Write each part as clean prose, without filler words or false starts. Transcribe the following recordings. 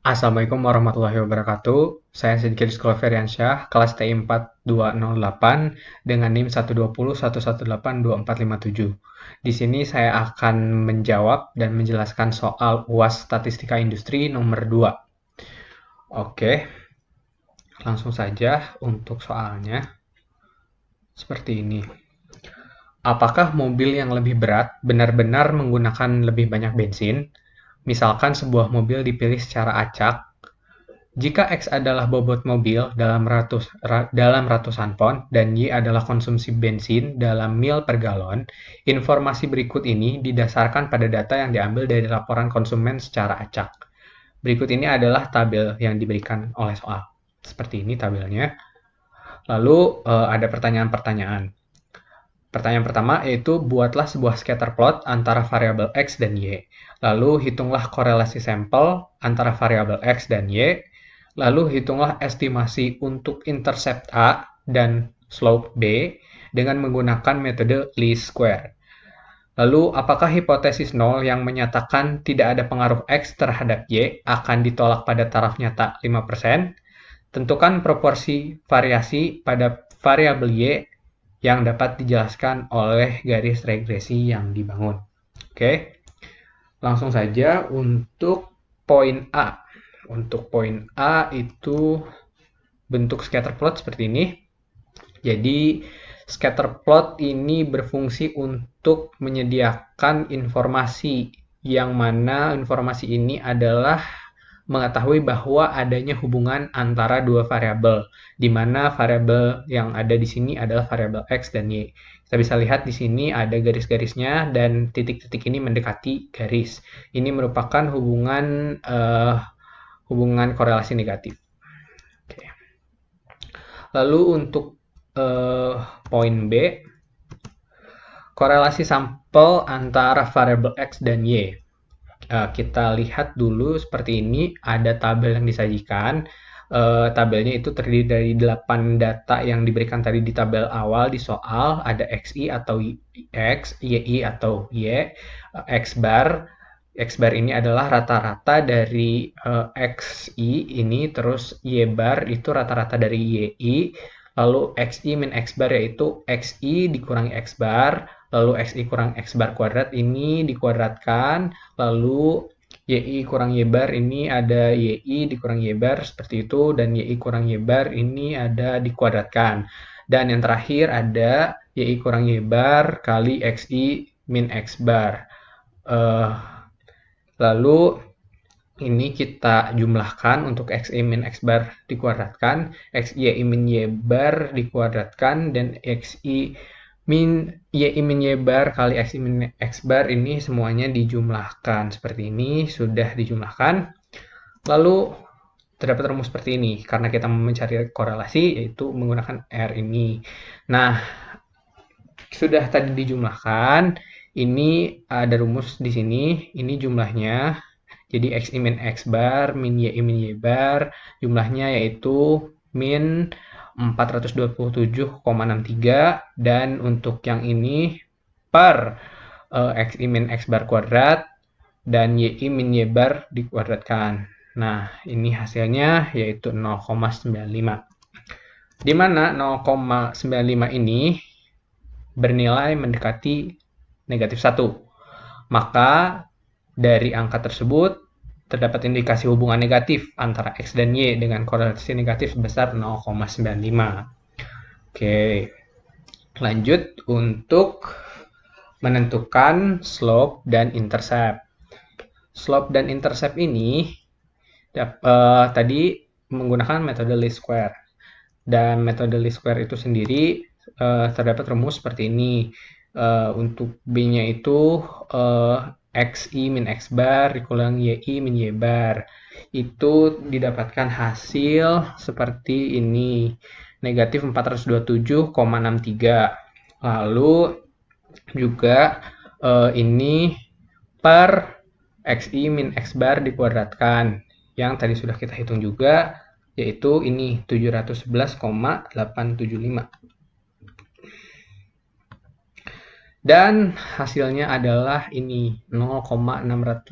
Assalamualaikum warahmatullahi wabarakatuh. Saya Sidki Rizky Feriansyah, kelas TI 4208 dengan NIM 12011182457. Di sini saya akan menjawab dan menjelaskan soal UAS Statistika Industri nomor 2. Oke, langsung saja untuk soalnya. Seperti ini. Apakah mobil yang lebih berat benar-benar menggunakan lebih banyak bensin? Misalkan sebuah mobil dipilih secara acak. Jika X adalah bobot mobil dalam ratusan pon dan Y adalah konsumsi bensin dalam mil per galon, informasi berikut ini didasarkan pada data yang diambil dari laporan konsumen secara acak. Berikut ini adalah tabel yang diberikan oleh soal. Seperti ini tabelnya. Lalu ada pertanyaan-pertanyaan. Pertanyaan pertama yaitu buatlah sebuah scatter plot antara variabel X dan Y. Lalu hitunglah korelasi sampel antara variabel X dan Y. Lalu hitunglah estimasi untuk intercept A dan slope B dengan menggunakan metode least square. Lalu, apakah hipotesis 0 yang menyatakan tidak ada pengaruh X terhadap Y akan ditolak pada taraf nyata 5%? Tentukan proporsi variasi pada variabel Y yang dapat dijelaskan oleh garis regresi yang dibangun. Oke, langsung saja untuk poin A. Untuk poin A itu bentuk scatter plot seperti ini. Jadi scatter plot ini berfungsi untuk menyediakan informasi yang mana informasi ini adalah mengetahui bahwa adanya hubungan antara dua variabel, di mana variabel yang ada di sini adalah variabel X dan Y. Kita bisa lihat di sini ada garis-garisnya dan titik-titik ini mendekati garis. Ini merupakan hubungan korelasi negatif. Oke. Lalu untuk poin B, korelasi sampel antara variabel X dan Y. Kita lihat dulu seperti ini, ada tabel yang disajikan. Tabelnya itu terdiri dari 8 data yang diberikan tadi di tabel awal di soal. Ada XI atau X, YI atau Y, X bar. X bar ini adalah rata-rata dari XI ini, terus Y bar itu rata-rata dari YI, lalu XI min X bar yaitu XI dikurangi X bar, lalu XI kurang X bar kuadrat ini dikuadratkan, lalu YI kurang Y bar ini ada YI dikurang Y bar seperti itu, dan YI kurang Y bar ini ada dikuadratkan. Dan yang terakhir ada YI kurang Y bar kali XI min X bar. Lalu ini kita jumlahkan untuk XI min X bar dikuadratkan, XY min Y bar dikuadratkan, dan XI min Y min Y bar kali XI min X bar ini semuanya dijumlahkan. Seperti ini, sudah dijumlahkan. Lalu terdapat rumus seperti ini, karena kita mau mencari korelasi, yaitu menggunakan R ini. Nah, sudah tadi dijumlahkan, ini ada rumus di sini, ini jumlahnya. Jadi X min X bar min Y min Y bar, jumlahnya yaitu min 427,63, dan untuk yang ini per X min X bar kuadrat dan Y min Y bar dikuadratkan. Nah, ini hasilnya yaitu 0,95. Di mana 0,95 ini bernilai mendekati negatif 1. Maka dari angka tersebut terdapat indikasi hubungan negatif antara X dan Y dengan korelasi negatif sebesar 0,95. Oke, lanjut untuk menentukan slope dan intercept. Slope dan intercept ini tadi menggunakan metode least square. Dan metode least square itu sendiri terdapat rumus seperti ini. Untuk B-nya itu XI min X bar dikulang YI min Y bar. Itu didapatkan hasil seperti ini. Negatif 427,63. Lalu juga ini per XI min X bar dikuadratkan. Yang tadi sudah kita hitung juga, yaitu ini 711,875. Dan hasilnya adalah ini 0,601.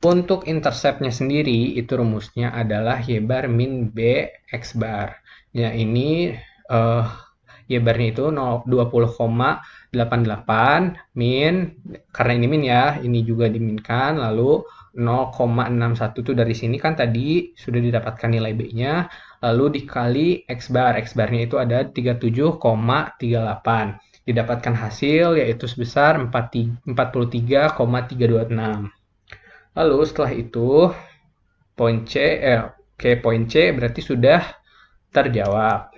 Untuk interceptnya sendiri, itu rumusnya adalah Y bar min B X bar. Ya, ini Y barnya itu 20,88 min, karena ini min ya, ini juga diminkan, lalu 0,61 itu dari sini kan tadi sudah didapatkan nilai B-nya, lalu dikali X bar. X barnya itu ada 37,38. Didapatkan hasil yaitu sebesar 43,326. Lalu setelah itu poin C berarti sudah terjawab.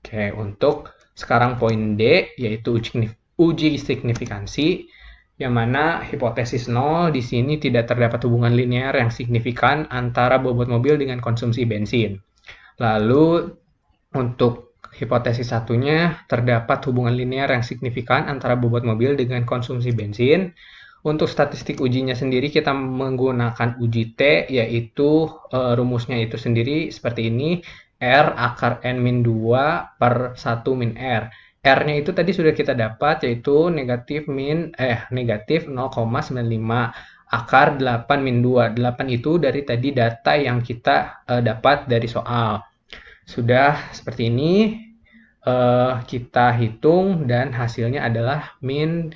Oke, untuk sekarang poin D yaitu uji signifikansi, yang mana hipotesis 0 di sini tidak terdapat hubungan linear yang signifikan antara bobot mobil dengan konsumsi bensin. Lalu untuk hipotesis satunya terdapat hubungan linear yang signifikan antara bobot mobil dengan konsumsi bensin. Untuk statistik ujinya sendiri kita menggunakan uji T, yaitu rumusnya itu sendiri seperti ini, R akar N min 2 per 1 min R. R-nya itu tadi sudah kita dapat, yaitu negatif 0,95 akar 8 min 2. 8 itu dari tadi data yang kita dapat dari soal. Sudah seperti ini, kita hitung dan hasilnya adalah min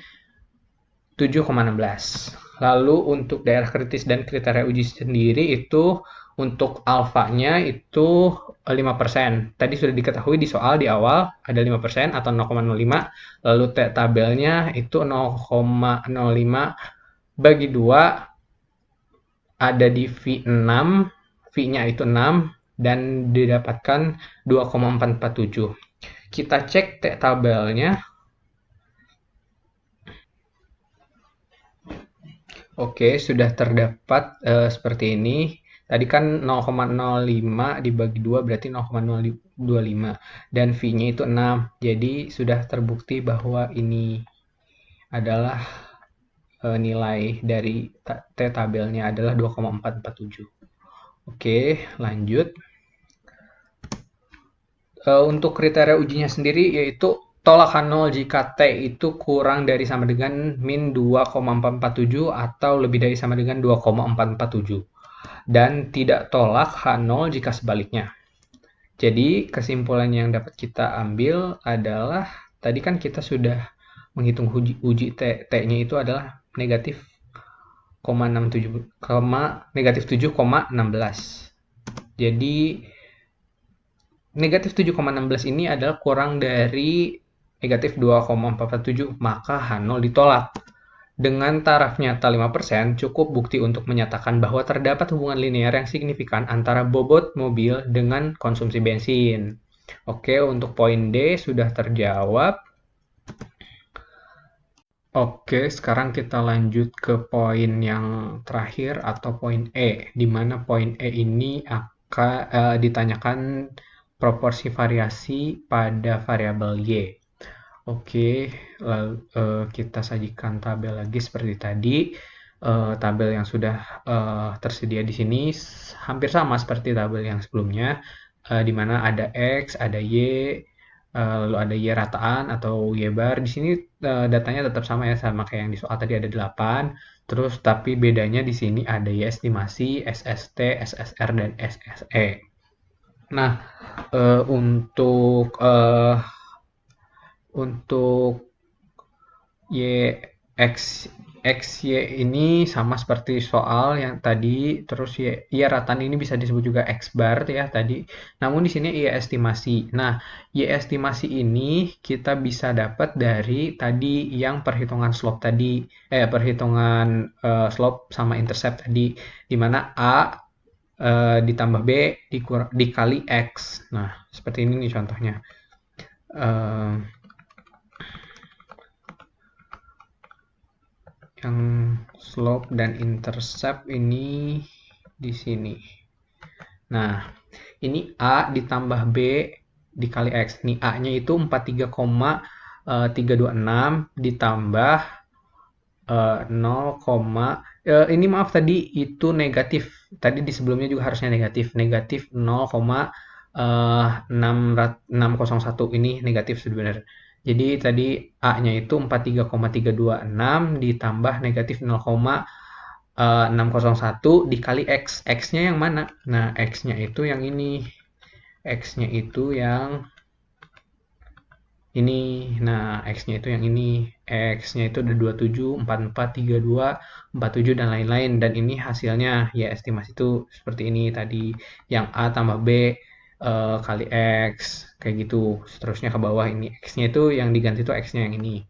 7,16. Lalu untuk daerah kritis dan kriteria uji sendiri itu untuk alfanya itu 5%. Tadi sudah diketahui di soal di awal ada 5% atau 0,05. Lalu tabelnya itu 0,05 bagi 2 ada di V6. V-nya itu 6 dan didapatkan 2,447. Kita cek tabelnya. Oke, sudah terdapat seperti ini. Tadi kan 0,05 dibagi 2 berarti 0,025. Dan V-nya itu 6. Jadi sudah terbukti bahwa ini adalah nilai dari tabelnya adalah 2,447. Oke, lanjut. Untuk kriteria ujinya sendiri yaitu tolakan 0 jika T itu kurang dari sama dengan min 2,447 atau lebih dari sama dengan 2,447. Dan tidak tolak H0 jika sebaliknya. Jadi kesimpulan yang dapat kita ambil adalah tadi kan kita sudah menghitung uji T-nya itu adalah negatif 7,16. Jadi negatif 7,16 ini adalah kurang dari negatif 2,447, maka H0 ditolak. Dengan taraf nyata 5%, cukup bukti untuk menyatakan bahwa terdapat hubungan linear yang signifikan antara bobot mobil dengan konsumsi bensin. Oke, untuk poin D sudah terjawab. Oke, sekarang kita lanjut ke poin yang terakhir atau poin E, di mana poin E ini akan ditanyakan proporsi variasi pada variabel Y. Oke, lalu kita sajikan tabel lagi seperti tadi. Tabel yang sudah tersedia di sini hampir sama seperti tabel yang sebelumnya, di mana ada X, ada Y, lalu ada Y rataan atau Y bar. Di sini datanya tetap sama ya, sama kayak yang di soal tadi ada 8. Terus tapi bedanya di sini ada Y estimasi, SST, SSR, dan SSE. Nah, untuk Y ini sama seperti soal yang tadi, terus Y rataan ini bisa disebut juga X bar ya tadi. Namun di sini Y estimasi. Nah, Y estimasi ini kita bisa dapat dari tadi yang perhitungan slope tadi, perhitungan slope sama intercept tadi, di mana A ditambah B dikali X. Nah, seperti ini nih contohnya. Yang slope dan intercept ini di sini. Nah, ini A ditambah B dikali X. Ini A-nya itu 43,326 ditambah 0, ini maaf tadi itu negatif. Tadi di sebelumnya juga harusnya negatif. Negatif 0,601 ini negatif sebenarnya. Jadi tadi A-nya itu 43,326 ditambah negatif 0,601 601 dikali X. X-nya yang mana? Nah, X-nya itu yang ini. X-nya itu yang ini. Nah, X-nya itu yang ini. X-nya itu ada 27, 44, 32, 47, dan lain-lain. Dan ini hasilnya, ya estimasi itu seperti ini tadi. Yang A tambah B kali X, kayak gitu. Seterusnya ke bawah ini. X-nya itu yang diganti itu X-nya yang ini.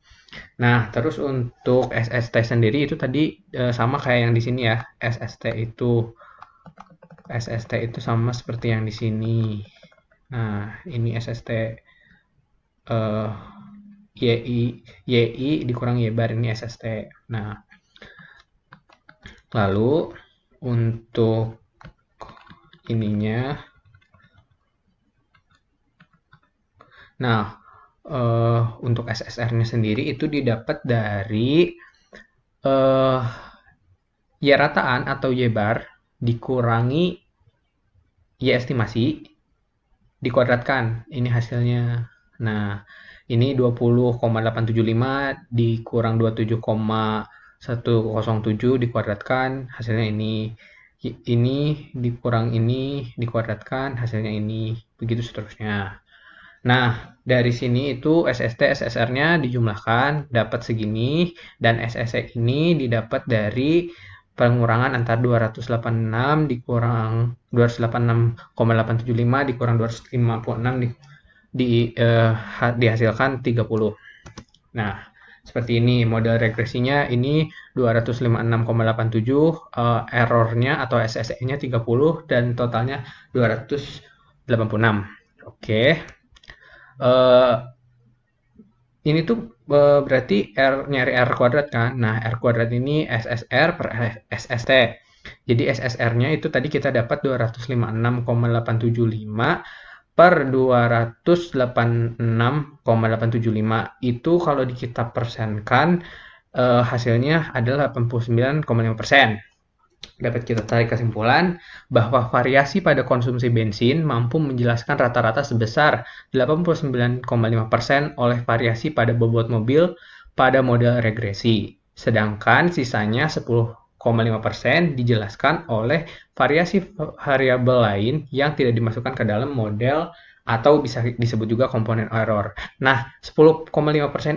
Nah, terus untuk SST sendiri itu tadi sama kayak yang di sini ya. SST itu sama seperti yang di sini. Nah, ini SST YI dikurang Y bar, ini SST. Nah, lalu untuk ininya, nah untuk SSR-nya sendiri itu didapat dari Y rataan atau Y bar dikurangi Y estimasi dikuadratkan. Ini hasilnya. Nah, ini 20,875 dikurang 27,107 dikuadratkan, hasilnya ini. Ini dikurang ini dikuadratkan, hasilnya ini. Begitu seterusnya. Nah, dari sini itu SST, SSR-nya dijumlahkan, dapat segini, dan SSE ini didapat dari pengurangan antara 286 dikurang 286,875 dikurang 256 dihasilkan 30. Nah, seperti ini model regresinya, ini 256,87, errornya atau SSE-nya 30, dan totalnya 286. Oke. Ini tuh berarti nyari R kuadrat kan. Nah, R kuadrat ini SSR per SST. Jadi SSR-nya itu tadi kita dapat 256,875 per 286,875. Itu kalau kita persenkan hasilnya adalah 89,5%. Dapat kita tarik kesimpulan bahwa variasi pada konsumsi bensin mampu menjelaskan rata-rata sebesar 89,5% oleh variasi pada bobot mobil pada model regresi. Sedangkan sisanya 10,5% dijelaskan oleh variasi variabel lain yang tidak dimasukkan ke dalam model atau bisa disebut juga komponen error. Nah, 10,5%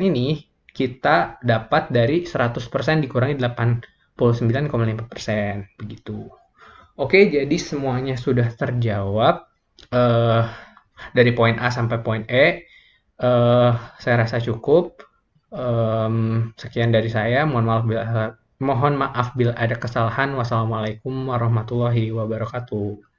ini kita dapat dari 100% dikurangi 89,5%, begitu. Oke, jadi semuanya sudah terjawab dari poin A sampai poin E. Saya rasa cukup. Sekian dari saya. Mohon maaf bila ada kesalahan. Wassalamualaikum warahmatullahi wabarakatuh.